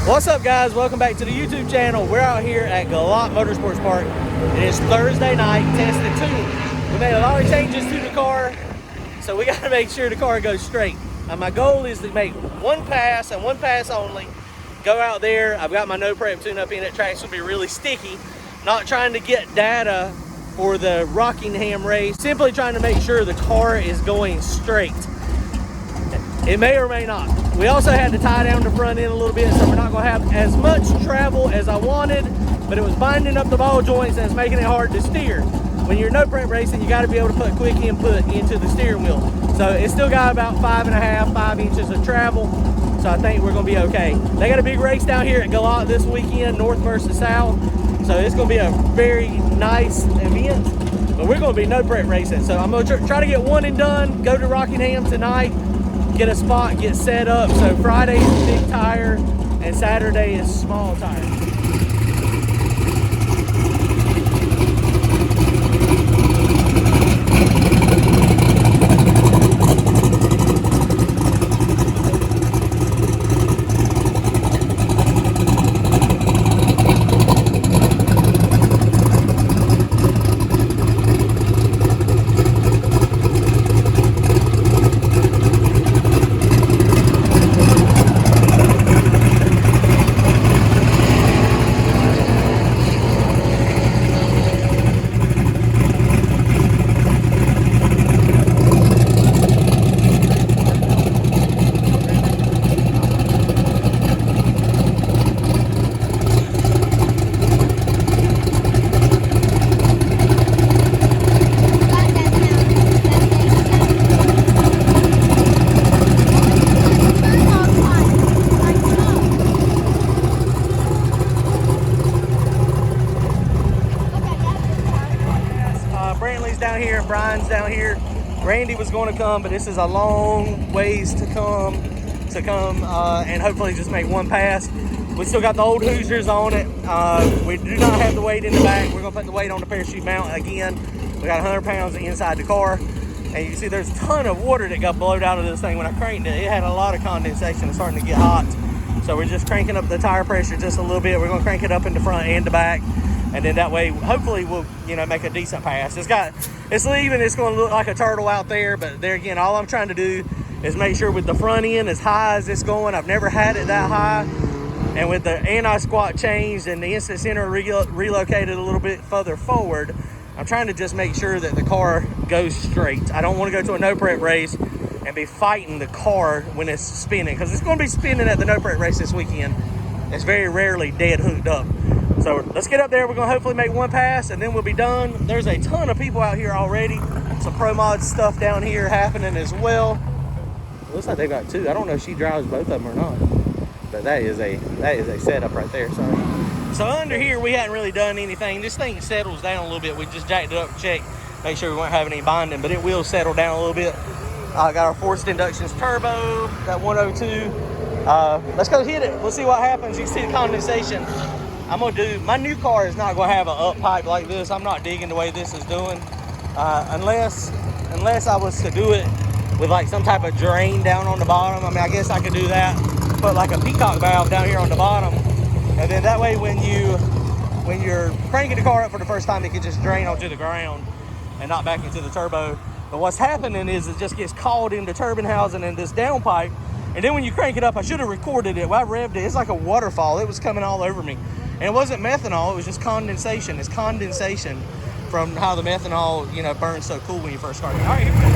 What's up, guys? Welcome back to the YouTube channel. We're out here at Galot Motorsports Park. It is Thursday night, testing tune. We made a lot of changes to the car, so we got to make sure the car goes straight. My goal is to make one pass and one pass only. Go out there. I've got my no prep tune up in it. Tracks will be really sticky. Not trying to get data for the Rockingham race. Simply trying to make sure the car is going straight. It may or may not. We also had to tie down the front end a little bit, so we're not going to have as much travel as I wanted, but it was binding up the ball joints and it's making it hard to steer. When you're no prep racing, you got to be able to put quick input into the steering wheel. So it's still got about 5 inches of travel, so I think we're going to be okay. They got a big race down here at Galot this weekend, north versus south, so it's going to be a very nice event, but we're going to be no prep racing. So I'm going to try to get one and done, go to Rockingham tonight, get a spot, get set up. So Friday is big tire and Saturday is small tire. Down here and Brian's down here. Randy was going to come, but this is a long ways to come and hopefully just make one pass. We still got the old Hoosiers on it. We do not have the weight in the back. We're going to put the weight on the parachute mount again. We got 100 pounds inside the car, and you can see there's a ton of water that got blowed out of this thing when I cranked it. It had a lot of condensation. It's starting to get hot, so we're just cranking up the tire pressure just a little bit. We're going to crank it up in the front and the back, and then that way hopefully we'll make a decent pass. It's leaving, it's going to look like a turtle out there, but there again, all I'm trying to do is make sure with the front end as high as it's going, I've never had it that high, and with the anti-squat changed and the instant center relocated a little bit further forward, I'm trying to just make sure that the car goes straight. I don't want to go to a no prep race and be fighting the car when it's spinning, because it's going to be spinning at the no prep race this weekend. It's very rarely dead hooked up. So let's get up there. We're going to hopefully make one pass and then we'll be done. There's a ton of people out here already. Some Pro Mod stuff down here happening as well. Looks like they got two. I don't know if she drives both of them or not. But that is a setup right there. So under here, we hadn't really done anything. This thing settles down a little bit. We just jacked it up to check, make sure we weren't having any binding, but it will settle down a little bit. Got our forced inductions turbo, got 102. Let's go hit it. We'll see what happens. You see the condensation. My new car is not gonna have an up pipe like this. I'm not digging the way this is doing. Unless I was to do it with like some type of drain down on the bottom. I mean, I guess I could do that. Put like a peacock valve down here on the bottom. And then that way when you're cranking the car up for the first time, it can just drain onto the ground and not back into the turbo. But what's happening is it just gets caught in the turbine housing and this downpipe. And then when you crank it up, I should have recorded it. When I revved it, it's like a waterfall. It was coming all over me. And it wasn't methanol, it was just condensation. It's condensation from how the methanol, burns so cool when you first start. All right, here we go.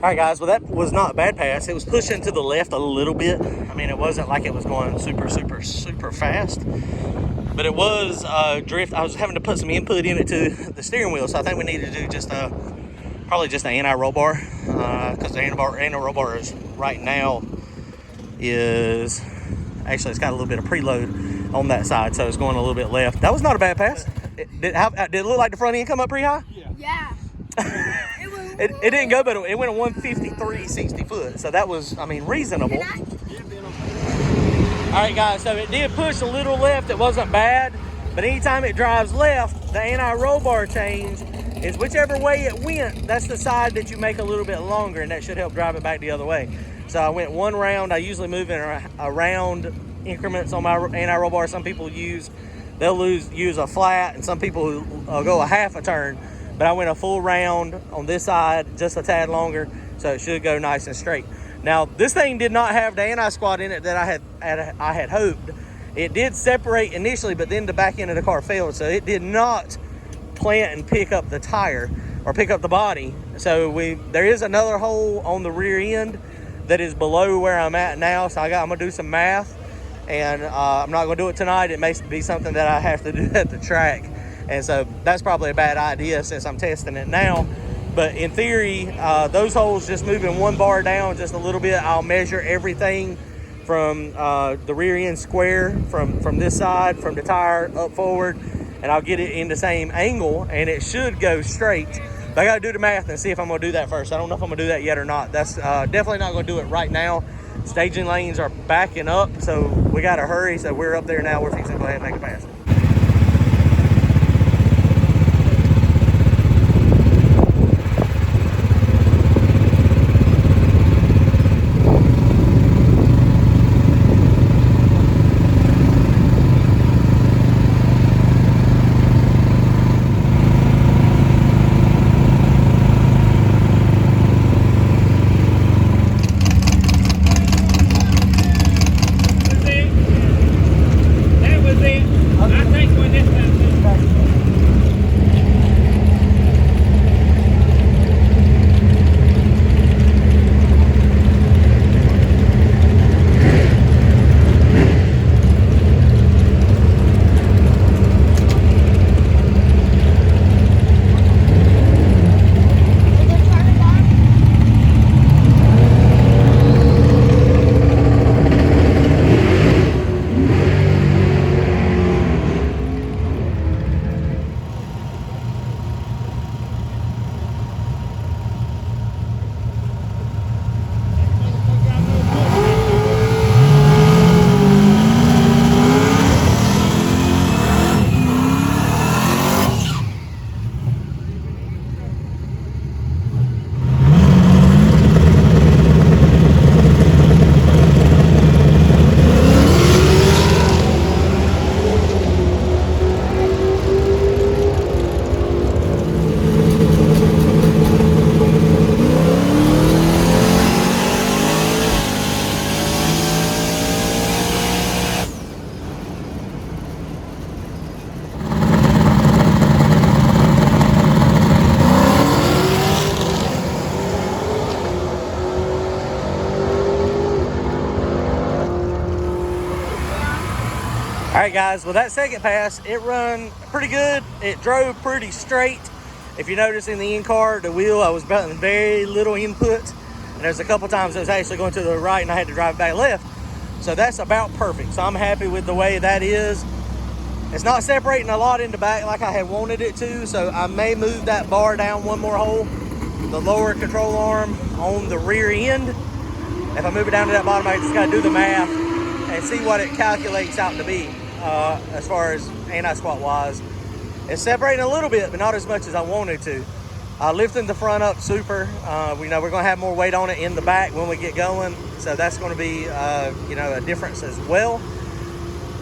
All right, guys, well, that was not a bad pass. It was pushing to the left a little bit. I mean, it wasn't like it was going super, super, super fast, but it was drift. I was having to put some input in it to the steering wheel, so I think we need to do just probably just an anti-roll bar, because the anti-roll bar is right now is actually, it's got a little bit of preload on that side, so it's going a little bit left. That was not a bad pass. Did it look like the front end come up pretty high? Yeah. It didn't go, but it went a 153 60 foot, so that was, I mean, reasonable. All right, guys, so it did push a little left. It wasn't bad, but anytime it drives left, the anti-roll bar change is whichever way it went, that's the side that you make a little bit longer, and that should help drive it back the other way. So I went one round. I usually move in around increments on my anti-roll bar. Some people use a flat, and some people go a half a turn. But I went a full round on this side, just a tad longer, so it should go nice and straight. Now, this thing did not have the anti-squat in it that I had hoped. It did separate initially, but then the back end of the car failed, so it did not plant and pick up the tire or pick up the body. So there is another hole on the rear end that is below where I'm at now. So I'm gonna do some math, and I'm not gonna do it tonight. It may be something that I have to do at the track, and so that's probably a bad idea since I'm testing it now. But in theory, those holes, just moving one bar down just a little bit, I'll measure everything from the rear end square from this side, from the tire up forward, and I'll get it in the same angle, and it should go straight. But I gotta do the math and see if I'm gonna do that first. I don't know if I'm gonna do that yet or not. That's definitely not gonna do it right now. Staging lanes are backing up, so we gotta hurry. So we're up there now. We're fixing to go ahead and make a pass. All right, guys, well, that second pass, it run pretty good. It drove pretty straight. If you notice in the in-car, the wheel, I was putting very little input. And there's a couple times it was actually going to the right and I had to drive back left. So that's about perfect. So I'm happy with the way that is. It's not separating a lot in the back like I had wanted it to. So I may move that bar down one more hole. The lower control arm on the rear end. If I move it down to that bottom, I just got to do the math and see what it calculates out to be. As far as anti-squat wise, it's separating a little bit, but not as much as I wanted to. Lifting the front up super. We know we're going to have more weight on it in the back when we get going, so that's going to be a difference as well.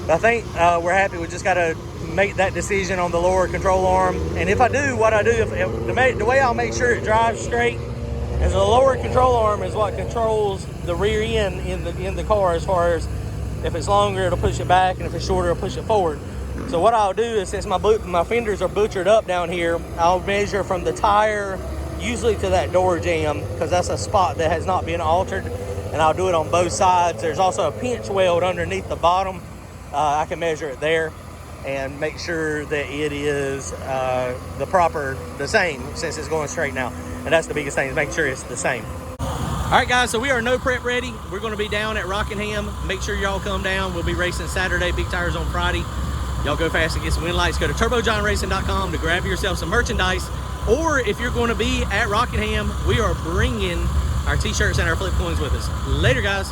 But I think we're happy. We just got to make that decision on the lower control arm. And if I do, what I do, the way I'll make sure it drives straight is the lower control arm is what controls the rear end in the car. As far as if it's longer, it'll push it back, and if it's shorter, it'll push it forward. So what I'll do is, since my fenders are butchered up down here, I'll measure from the tire usually to that door jamb, because that's a spot that has not been altered, and I'll do it on both sides. There's also a pinch weld underneath the bottom. I can measure it there and make sure that it is the same, since it's going straight now. And that's the biggest thing, is making sure it's the same. All right, guys, so we are no prep ready. We're going to be down at Rockingham. Make sure y'all come down. We'll be racing Saturday, big tires on Friday. Y'all go fast and get some win lights. Go to turbojohnracing.com to grab yourself some merchandise. Or if you're going to be at Rockingham, we are bringing our t-shirts and our flip coins with us. Later, guys.